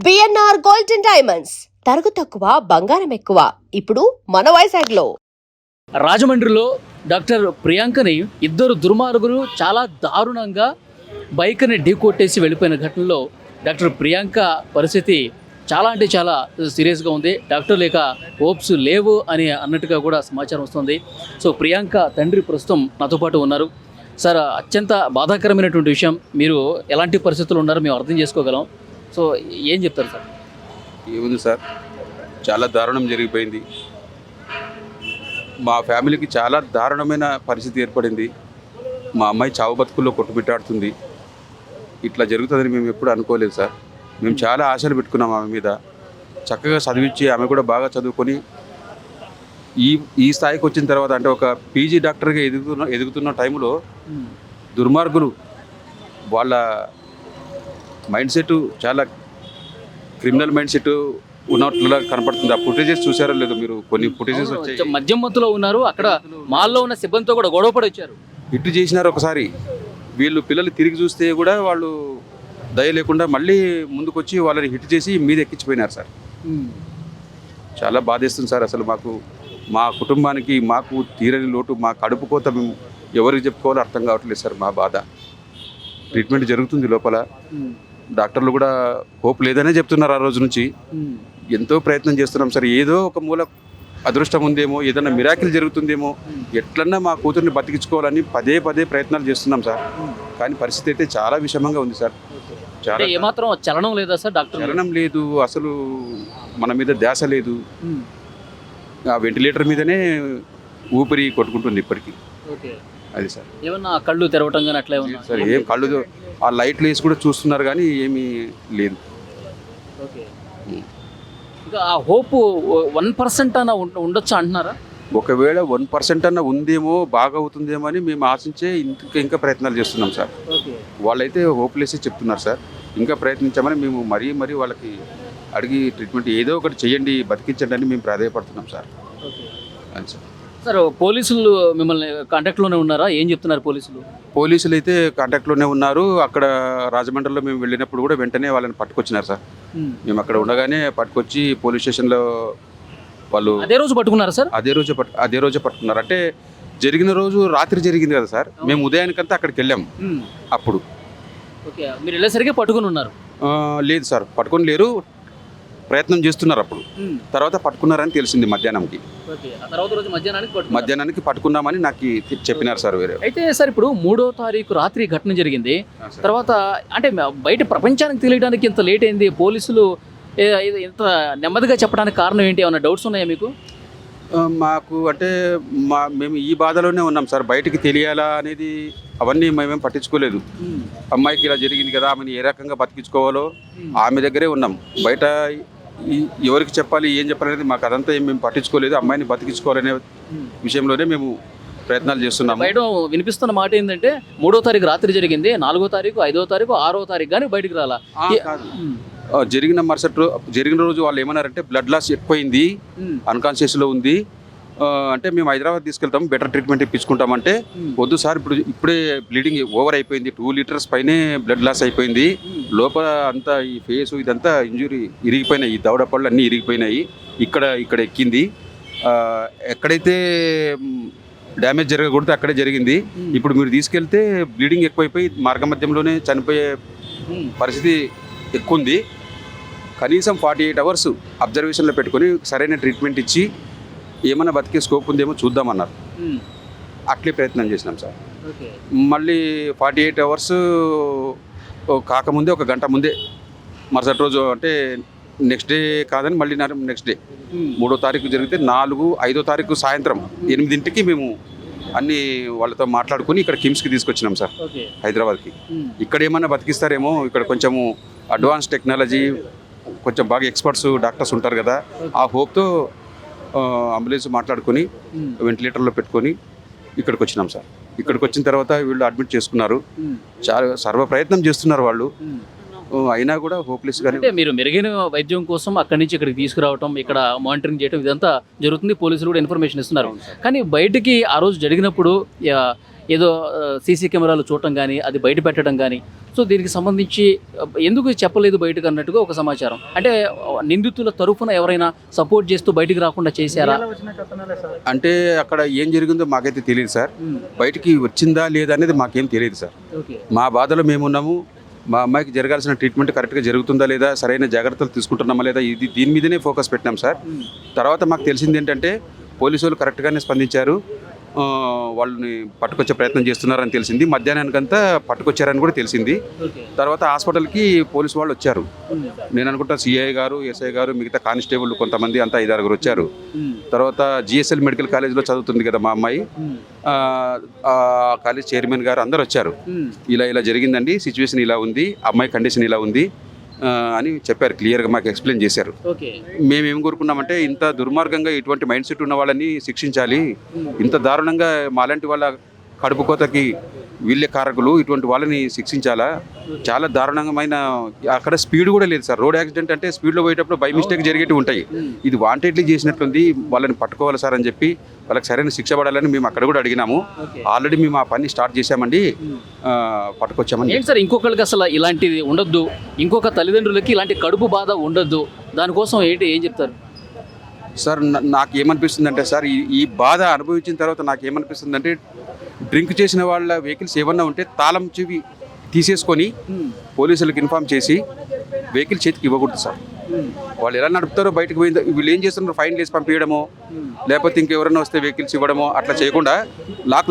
BNR gold and diamonds తరుగు తక్కువ బంగారం ఎక్కువ ఇప్పుడు మన వైజాగ్లో. రాజమండ్రిలో డాక్టర్ ప్రియాంకని ఇద్దరు దుర్మార్గులు చాలా దారుణంగా బైక్ని ఢీకొట్టేసి వెళ్ళిపోయిన ఘటనలో డాక్టర్ ప్రియాంక పరిస్థితి చాలా అంటే చాలా సీరియస్గా ఉంది. డాక్టర్ లేక హోప్స్ లేవు అని అన్నట్టుగా కూడా సమాచారం వస్తుంది. సో ప్రియాంక తండ్రి ప్రస్తుతం నాతో పాటు ఉన్నారు. సార్, అత్యంత బాధాకరమైనటువంటి విషయం, మీరు ఎలాంటి పరిస్థితులు ఉన్నారో మేము అర్థం చేసుకోగలం. సో ఏం చెప్తారు సార్? ఏముంది సార్, చాలా దారుణం జరిగిపోయింది. మా ఫ్యామిలీకి చాలా దారుణమైన పరిస్థితి ఏర్పడింది. మా అమ్మాయి చావు బతుకుల్లో కొట్టుమిట్టాడుతుంది. ఇట్లా జరుగుతుందని మేము ఎప్పుడు అనుకోలేదు సార్. మేము చాలా ఆశలు పెట్టుకున్నాం ఆమె మీద. చక్కగా చదివించి ఆమె కూడా బాగా చదువుకొని ఈ స్థాయికి వచ్చిన తర్వాత, అంటే ఒక పీజీ డాక్టర్గా ఎదుగుతున్న టైంలో దుర్మార్గులు వాళ్ళ మైండ్ సెట్ చాలా క్రిమినల్ మైండ్ సెట్ ఉన్నట్లుగా కనపడుతుంది. ఆ ఫుటేజెస్ చూసారో లేదో మీరు? కొన్ని ఫుటేజెస్ వచ్చాయి. మద్యం మత్తులో ఉన్నారు, అక్కడ మాల్లో ఉన్న సిబ్బందితో కూడా గొడవపడి వచ్చారు, హిట్ చేసినారు. ఒకసారి వీళ్ళు పిల్లలు తిరిగి చూస్తే కూడా వాళ్ళు దయ లేకుండా మళ్ళీ ముందుకు వచ్చి వాళ్ళని హిట్ చేసి మీద ఎక్కించిపోయినారు సార్. చాలా బాధేస్తుంది సార్. అసలు మాకు, మా కుటుంబానికి మాకు తీరని లోటు, మా కడుపు కోత మేము ఎవరికి చెప్పుకోవాలో అర్థం కావట్లేదు సార్. మా బాధ. ట్రీట్మెంట్ జరుగుతుంది లోపల, డాక్టర్లు కూడా హోప్ లేదనే చెప్తున్నారు. ఆ రోజు నుంచి ఎంతో ప్రయత్నం చేస్తున్నాం సార్. ఏదో ఒక మూల అదృష్టం ఉందేమో, ఏదైనా మిరాకిల్ జరుగుతుందేమో, ఎట్లన్నా మా కూతుర్ని బతికించుకోవాలని పదే ప్రయత్నాలు చేస్తున్నాం సార్. కానీ పరిస్థితి అయితే చాలా విషమంగా ఉంది సార్. చాలా ఏమాత్రం చలనం లేదా సార్? డాక్టర్ చలనం లేదు, అసలు మన మీద ధ్యాస లేదు. ఆ వెంటిలేటర్ మీదనే ఊపిరి కొట్టుకుంటుంది ఇప్పటికీ. అది సార్. ఏమన్నా కళ్ళు తెరవటం కానీ అట్లా సార్? ఏం కళ్ళు, ఆ లైట్లు వేసి కూడా చూస్తున్నారు కానీ ఏమీ లేదు. ఇంకా ఆ హోప్ 1% అన్న ఉండొచ్చు అంటున్నారా? ఒకవేళ 1% అన్న ఉందేమో, బాగా అవుతుందేమో అని మేము ఆశించే ఇంకా ప్రయత్నాలు చేస్తున్నాం సార్. వాళ్ళైతే హోప్లెస్ చెప్తున్నారు సార్. ఇంకా ప్రయత్నించామని మేము మరీ వాళ్ళకి అడిగి ట్రీట్మెంట్ ఏదో ఒకటి చేయండి, బతికించండి అని మేము ప్రాధాయపడుతున్నాం సార్. అది సార్. సార్, పోలీసులు మిమ్మల్ని కాంటాక్ట్లోనే ఉన్నారా? ఏం చెప్తున్నారు పోలీసులు? పోలీసులు అయితే కాంటాక్ట్లోనే ఉన్నారు. అక్కడ రాజమండ్రిలో మేము వెళ్ళినప్పుడు కూడా వెంటనే వాళ్ళని పట్టుకొచ్చినారు సార్. మేము అక్కడ ఉండగానే పట్టుకొచ్చి పోలీస్ స్టేషన్లో వాళ్ళు అదే రోజు పట్టుకున్నారు సార్? అదే రోజే పట్టుకున్నారు. అంటే జరిగిన రోజు రాత్రి జరిగింది కదా సార్. మేము ఉదయానికంతా అక్కడికి వెళ్ళాము. అప్పుడు మీరు వెళ్ళేసరికి పట్టుకుని ఉన్నారు? లేదు సార్, పట్టుకొని లేరు, ప్రయత్నం చేస్తున్నారు. అప్పుడు తర్వాత పట్టుకున్నారని తెలిసింది మధ్యాహ్నానికి. మధ్యాహ్నానికి పట్టుకున్నామని నాకు చెప్పినారు సార్. వేరే అయితే సార్, ఇప్పుడు 3వ తారీఖు రాత్రి ఘటన జరిగింది. తర్వాత అంటే బయట ప్రపంచానికి తెలియడానికి ఇంత లేట్ అయింది. పోలీసులు ఇంత నెమ్మదిగా చెప్పడానికి కారణం ఏంటి? ఏమైనా డౌట్స్ ఉన్నాయా మీకు? మాకు అంటే మేము ఈ బాధలోనే ఉన్నాం సార్. బయటికి తెలియాలా అనేది అవన్నీ మేమేం పట్టించుకోలేదు. అమ్మాయికి ఇలా జరిగింది కదా, ఆమెను ఏ రకంగా బతికించుకోవాలో ఆమె దగ్గరే ఉన్నాం. బయట ఎవరికి చెప్పాలి, ఏం చెప్పాలనేది మాకు అదంతా ఏం మేము పట్టించుకోలేదు. అమ్మాయిని బతికించుకోవాలనే విషయంలోనే మేము ప్రయత్నాలు చేస్తున్నాం. బయట వినిపిస్తున్న మాట ఏంటంటే 3వ తారీఖు రాత్రి జరిగింది, 4వ తారీఖు, 5వ తారీఖు, 6వ తారీఖు కానీ బయటికి రాలా. జరిగిన మరుసటి జరిగిన రోజు వాళ్ళు ఏమన్నారంటే బ్లడ్ లాస్ ఎక్కువైంది, అన్కాన్షియస్లో ఉంది, అంటే మేము హైదరాబాద్ తీసుకెళ్తాం, బెటర్ ట్రీట్మెంట్ ఇప్పించుకుంటామంటే వద్దు సార్, ఇప్పుడే బ్లీడింగ్ ఓవర్ అయిపోయింది, 2 లీటర్స్ పైనే బ్లడ్ లాస్ అయిపోయింది, లోపల అంతా ఈ ఫేస్ ఇదంతా ఇంజురీ ఇరిగిపోయినాయి, ఈ దవడ పళ్ళు అన్నీ ఇరిగిపోయినాయి, ఇక్కడ ఎక్కింది, ఎక్కడైతే డ్యామేజ్ జరగకూడదు అక్కడే జరిగింది. ఇప్పుడు మీరు తీసుకెళ్తే బ్లీడింగ్ ఎక్కువైపోయి మార్గ మధ్యంలోనే చనిపోయే పరిస్థితి ఎక్కువ ఉంది. కనీసం 48 అవర్స్ అబ్జర్వేషన్లో పెట్టుకొని సరైన ట్రీట్మెంట్ ఇచ్చి ఏమైనా బతికే స్కోప్ ఉందేమో చూద్దామన్నారు. అట్లే ప్రయత్నం చేసినాం సార్. మళ్ళీ 48 అవర్స్ కాకముందే, 1 గంట ముందే, మరుసటి రోజు అంటే నెక్స్ట్ డే కాదని మళ్ళీ నెక్స్ట్ డే 3వ తారీఖు జరిగితే 4, 5వ తారీఖు సాయంత్రం 8ంటికి మేము అన్నీ వాళ్ళతో మాట్లాడుకుని ఇక్కడ కిమ్స్కి తీసుకొచ్చినాం సార్, హైదరాబాద్కి. ఇక్కడ ఏమన్నా బతికిస్తారేమో, ఇక్కడ కొంచెము అడ్వాన్స్ టెక్నాలజీ, కొంచెం బాగా ఎక్స్పర్ట్స్ డాక్టర్స్ ఉంటారు కదా, ఆ హోప్తో అంబులెన్స్ మాట్లాడుకొని వెంటిలేటర్లో పెట్టుకొని ఇక్కడికి వచ్చినాం సార్. ఇక్కడికి వచ్చిన తర్వాత వీళ్ళు అడ్మిట్ చేసుకున్నారు. చాలా సర్వ ప్రయత్నం చేస్తున్నారు వాళ్ళు. అయినా కూడా హోప్లెస్గానే. అంటే మీరు మెరుగైన వైద్యం కోసం అక్కడి నుంచి ఇక్కడికి తీసుకురావటం, ఇక్కడ మానిటరింగ్ చేయడం ఇదంతా జరుగుతుంది. పోలీసులు కూడా ఇన్ఫర్మేషన్ ఇస్తున్నారు. కానీ బయటికి ఆ రోజు జరిగినప్పుడు ఏదో సీసీ కెమెరాలు చూడటం కానీ, అది బయట పెట్టడం కానీ, సో దీనికి సంబంధించి ఎందుకు చెప్పలేదు బయటకు అన్నట్టుగా ఒక సమాచారం. అంటే నిందితుల తరఫున ఎవరైనా సపోర్ట్ చేస్తూ బయటికి రాకుండా చేశారా? అంటే అక్కడ ఏం జరిగిందో మాకైతే తెలియదు సార్. బయటికి వచ్చిందా లేదా అనేది మాకేం తెలియదు సార్. మా బాధలో మేమున్నాము. మా అమ్మాయికి జరగాల్సిన ట్రీట్మెంట్ కరెక్ట్గా జరుగుతుందా లేదా, సరైన జాగ్రత్తలు తీసుకుంటున్నామా లేదా, దీని మీదనే ఫోకస్ పెట్టినాం సార్. తర్వాత మాకు తెలిసింది ఏంటంటే పోలీసు వాళ్ళు కరెక్ట్గానే స్పందించారు. వాళ్ళని పట్టుకొచ్చే ప్రయత్నం చేస్తున్నారని తెలిసింది. మధ్యాహ్నానికంతా పట్టుకొచ్చారని కూడా తెలిసింది. తర్వాత హాస్పిటల్కి పోలీసు వాళ్ళు వచ్చారు. నేను అనుకుంటా సిఐ గారు, ఎస్ఐ గారు, మిగతా కానిస్టేబుల్ కొంతమంది అంతా 5-6 వచ్చారు. తర్వాత జిఎస్ఎల్ మెడికల్ కాలేజ్లో చదువుతుంది కదా మా అమ్మాయి, కాలేజ్ చైర్మన్ గారు అందరు వచ్చారు. ఇలా జరిగిందండి, సిచ్యువేషన్ ఇలా ఉంది, అమ్మాయి కండిషన్ ఇలా ఉంది అని చెప్పారు. క్లియర్గా మాకు ఎక్స్ప్లెయిన్ చేశారు. మేమేం కోరుకున్నామంటే ఇంత దుర్మార్గంగా ఇటువంటి మైండ్ సెట్ ఉన్న వాళ్ళని శిక్షించాలి. ఇంత దారుణంగా మాలాంటి వాళ్ళ కడుపు కోతకి వీళ్ళే కారకులు, ఇటువంటి వాళ్ళని శిక్షించాలా. చాలా దారుణమైన, అక్కడ స్పీడ్ కూడా లేదు సార్. రోడ్ యాక్సిడెంట్ అంటే స్పీడ్లో పోయేటప్పుడు బై మిస్టేక్ జరిగేటివి ఉంటాయి. ఇది వాంటెడ్లీ చేసినట్లుంది. వాళ్ళని పట్టుకోవాలి సార్ అని చెప్పి వాళ్ళకి సరైన శిక్ష పడాలని మేము అక్కడ కూడా అడిగినాము. ఆల్రెడీ మేము ఆ పని స్టార్ట్ చేశామండి, పట్టుకొచ్చామని. ఏంటి సార్ ఇంకొకరికి అసలు ఇలాంటిది ఉండొద్దు, ఇంకొక తల్లిదండ్రులకి ఇలాంటి కడుపు బాధ ఉండొద్దు, దానికోసం ఏం చెప్తారు సార్? నాకు ఏమనిపిస్తుంది అంటే సార్, ఈ బాధ అనుభవించిన తర్వాత నాకు ఏమనిపిస్తుంది అంటే, డ్రింక్ చేసిన వాళ్ళ వెహికల్స్ ఏమన్నా ఉంటే తాళం చెవి తీసేసుకొని పోలీసులకు ఇన్ఫామ్ చేసి వెహికల్ చేతికి ఇవ్వకూడదు సార్. వాళ్ళు ఎలా నడుపుతారో బయటకు పోయిందో, వీళ్ళు ఏం చేస్తున్నారు, ఫైన్ వేసి పంపించడమో లేకపోతే ఇంకెవరైనా వస్తే వెహికల్స్ ఇవ్వడమో అట్లా చేయకుండా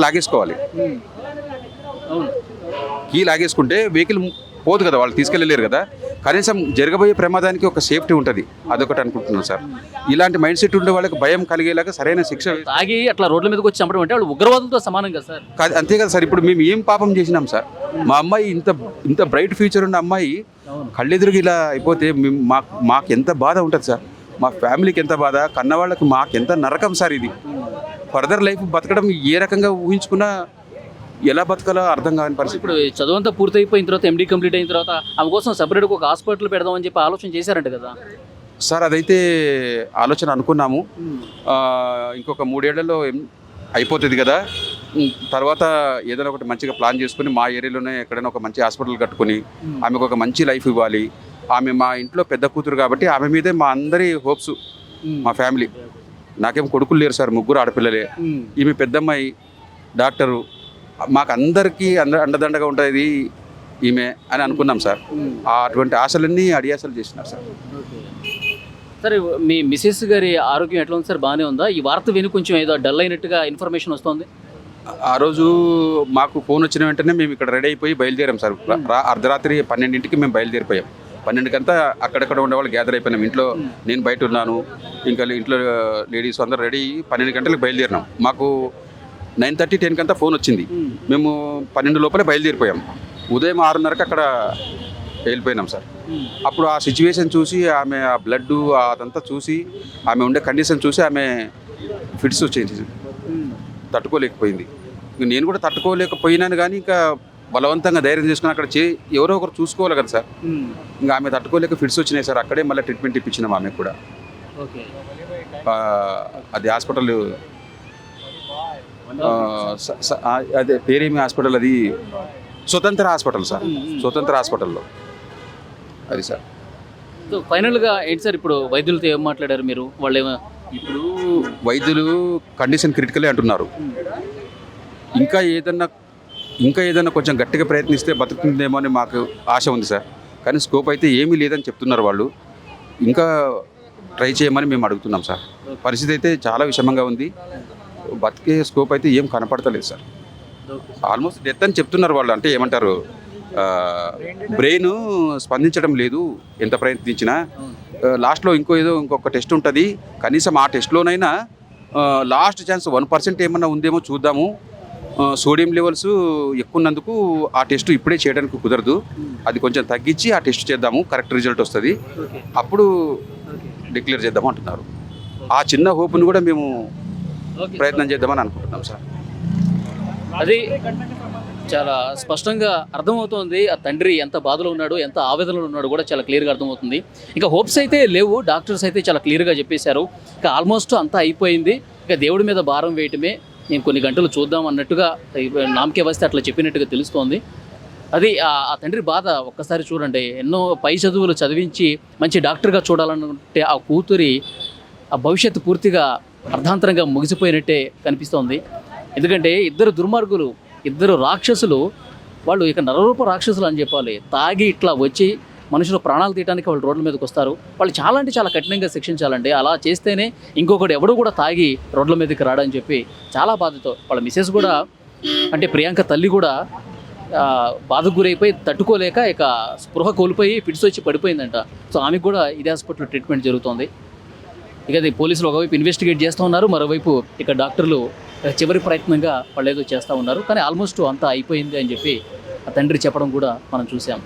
లాగేసుకోవాలి. కీ లాగేసుకుంటే వెహికల్ పోదు కదా, వాళ్ళు తీసుకెళ్ళలేరు కదా. కనీసం జరగబోయే ప్రమాదానికి ఒక సేఫ్టీ ఉంటుంది, అదొకటి అనుకుంటున్నాను సార్. ఇలాంటి మైండ్ సెట్ ఉండే వాళ్ళకి భయం కలిగేలాగా సరైన శిక్ష. తాగి అట్లా రోడ్ల మీదకి వచ్చి చంపడం అంటే వాళ్ళు ఉగ్రవాదులతో సమానం కదా సార్. అంతే కదా సార్. ఇప్పుడు మేము ఏం పాపం చేసినాం సార్? మా అమ్మాయి ఇంత బ్రైట్ ఫ్యూచర్ ఉన్న అమ్మాయి కళ్ళెదురుగా ఇలా అయిపోతే మాకు ఎంత బాధ ఉంటుంది సార్. మా ఫ్యామిలీకి ఎంత బాధ, కన్నవాళ్ళకి మాకెంత నరకం సార్. ఇది ఫర్దర్ లైఫ్ బతకడం ఏ రకంగా ఊహించుకున్నా ఎలా బతకాలో అర్థం కాని పరిస్థితి. ఇప్పుడు చదువంతా పూర్తయిపోయిన తర్వాత, ఎండీ కంప్లీట్ అయిన తర్వాత ఆమె కోసం సపరేట్గా ఒక హాస్పిటల్ పెడదామని చెప్పి ఆలోచన చేశారంట కదా సార్? అదైతే ఆలోచన అనుకున్నాము. ఇంకొక 3 ఏళ్లలో అయిపోతుంది కదా, తర్వాత ఏదైనా ఒకటి మంచిగా ప్లాన్ చేసుకుని మా ఏరియాలోనే ఎక్కడైనా ఒక మంచి హాస్పిటల్ కట్టుకుని ఆమెకు ఒక మంచి లైఫ్ ఇవ్వాలి. ఆమె మా ఇంట్లో పెద్ద కూతురు కాబట్టి ఆమె మీదే మా అందరి హోప్స్, మా ఫ్యామిలీ. నాకేం కొడుకులు లేరు సార్, 3 ఆడపిల్లలే. ఈమె పెద్దమ్మాయి డాక్టరు, మాకు అందరికీ అండదండగా ఉంటుంది ఈమె అని అనుకున్నాం సార్. అటువంటి ఆశలన్నీ అడియాసలు చేసినారు సార్. సరే, మీ మిసెస్ గారి ఆరోగ్యం ఎట్లా ఉంది సార్? బాగానే ఉందా? ఈ వార్త విని కొంచెం ఏదో డల్ అయినట్టుగా ఇన్ఫర్మేషన్ వస్తుంది. ఆ రోజు మాకు ఫోన్ వచ్చిన వెంటనే మేము ఇక్కడ రెడీ అయిపోయి బయలుదేరాం సార్. అర్ధరాత్రి 12ంటికి మేము బయలుదేరిపోయాం. 12కంతా అక్కడక్కడ ఉండేవాళ్ళు గ్యాదర్ అయిపోయినాం. ఇంట్లో నేను బయట ఉన్నాను, ఇంకా ఇంట్లో లేడీస్ అందరూ రెడీ 12 గంటలకు బయలుదేరినాం. మాకు 9:30, 10 కంతా ఫోన్ వచ్చింది. మేము 12 లోపలే బయలుదేరిపోయాం. ఉదయం 6:30కి అక్కడ వెళ్ళిపోయినాం సార్. అప్పుడు ఆ సిచ్యువేషన్ చూసి, ఆమె ఆ బ్లడ్ అదంతా చూసి, ఆమె ఉండే కండిషన్ చూసి ఆమె ఫిట్స్ వచ్చేసి తట్టుకోలేకపోయింది. నేను కూడా తట్టుకోలేకపోయినాను, కానీ ఇంకా బలవంతంగా ధైర్యం చేసుకుని అక్కడ ఎవరో ఒకరు చూసుకోవాలి కదా సార్. ఇంకా ఆమె తట్టుకోలేక ఫిట్స్ వచ్చినాయి సార్. అక్కడే మళ్ళీ ట్రీట్మెంట్ ఇప్పించినాం ఆమె కూడా. అది హాస్పిటల్, అదే పేరేమి హాస్పిటల్, అది స్వతంత్ర హాస్పిటల్ సార్. స్వతంత్ర హాస్పిటల్లో అది సార్. సో ఫైనల్గా ఏంటి సార్, ఇప్పుడు వైద్యులతో ఏం మాట్లాడారు మీరు? వాళ్ళు ఇప్పుడు వైద్యులు కండిషన్ క్రిటికలే అంటున్నారు. ఇంకా ఏదన్నా కొంచెం గట్టిగా ప్రయత్నిస్తే బతుకుతుందేమో అని మాకు ఆశ ఉంది సార్. కానీ స్కోప్ అయితే ఏమీ లేదని చెప్తున్నారు వాళ్ళు. ఇంకా ట్రై చేయమని మేము అడుగుతున్నాం సార్. పరిస్థితి అయితే చాలా విషమంగా ఉంది. బతికే స్కోప్ అయితే ఏం కనపడతలేదు సార్. ఆల్మోస్ట్ డెత్ అని చెప్తున్నారు వాళ్ళు. అంటే ఏమంటారు, బ్రెయిన్ స్పందించడం లేదు ఎంత ప్రయత్నించినా. లాస్ట్లో ఇంకొక టెస్ట్ ఉంటుంది, కనీసం ఆ టెస్ట్లోనైనా లాస్ట్ ఛాన్స్ 1% ఏమన్నా ఉందేమో చూద్దాము. సోడియం లెవెల్స్ ఎక్కువ ఉన్నందుకు ఆ టెస్ట్ ఇప్పుడే చేయడానికి కుదరదు, అది కొంచెం తగ్గించి ఆ టెస్ట్ చేద్దాము, కరెక్ట్ రిజల్ట్ వస్తుంది, అప్పుడు డిక్లేర్ చేద్దాము అంటున్నారు. ఆ చిన్న హోప్ను కూడా మేము ప్రయత్నం చేద్దామని అనుకుంటున్నాం సార్. అది చాలా స్పష్టంగా అర్థమవుతోంది ఆ తండ్రి ఎంత బాధలో ఉన్నాడు, ఎంత ఆవేదనలో ఉన్నాడు కూడా చాలా క్లియర్గా అర్థమవుతుంది. ఇంకా హోప్స్ అయితే లేవు, డాక్టర్స్ అయితే చాలా క్లియర్గా చెప్పేశారు. ఇంకా ఆల్మోస్ట్ అంతా అయిపోయింది, ఇంకా దేవుడి మీద భారం వేయటమే, నేను కొన్ని గంటలు చూద్దాం అన్నట్టుగా నామకే వస్తే అట్లా చెప్పినట్టుగా తెలుస్తోంది. అది ఆ తండ్రి బాధ ఒక్కసారి చూడండి. ఎన్నో పై చదువులు చదివించి మంచి డాక్టర్గా చూడాలనుకుంటే ఆ కూతురి ఆ భవిష్యత్తు పూర్తిగా అర్ధాంతరంగా ముగిసిపోయినట్టే కనిపిస్తోంది. ఎందుకంటే ఇద్దరు దుర్మార్గులు, ఇద్దరు రాక్షసులు, వాళ్ళు ఇక నరరూప రాక్షసులు అని చెప్పాలి. తాగి ఇట్లా వచ్చి మనుషుల ప్రాణాలు తీయడానికి వాళ్ళు రోడ్ల మీదకి వస్తారు. వాళ్ళు చాలా అంటే చాలా కఠినంగా శిక్షించాలండి. అలా చేస్తేనే ఇంకొకటి ఎవడు కూడా తాగి రోడ్ల మీదకి రాడని చెప్పి చాలా బాధతో వాళ్ళ మిసెస్ కూడా, అంటే ప్రియాంక తల్లి కూడా బాధకు గురైపోయి తట్టుకోలేక ఇక స్పృహ కోల్పోయి ఫిట్స్ వచ్చి పడిపోయిందంట. సో ఆమెకు కూడా ఇదే హాస్పిటల్లో ట్రీట్మెంట్ జరుగుతోంది. ఇక అది పోలీసులు ఒకవైపు ఇన్వెస్టిగేట్ చేస్తూ ఉన్నారు, మరోవైపు ఇక డాక్టర్లు చివరి ప్రయత్నంగా వాళ్ళు ఏదో చేస్తూ ఉన్నారు. కానీ ఆల్మోస్ట్ అంతా అయిపోయింది అని చెప్పి ఆ తండ్రి చెప్పడం కూడా మనం చూసాం.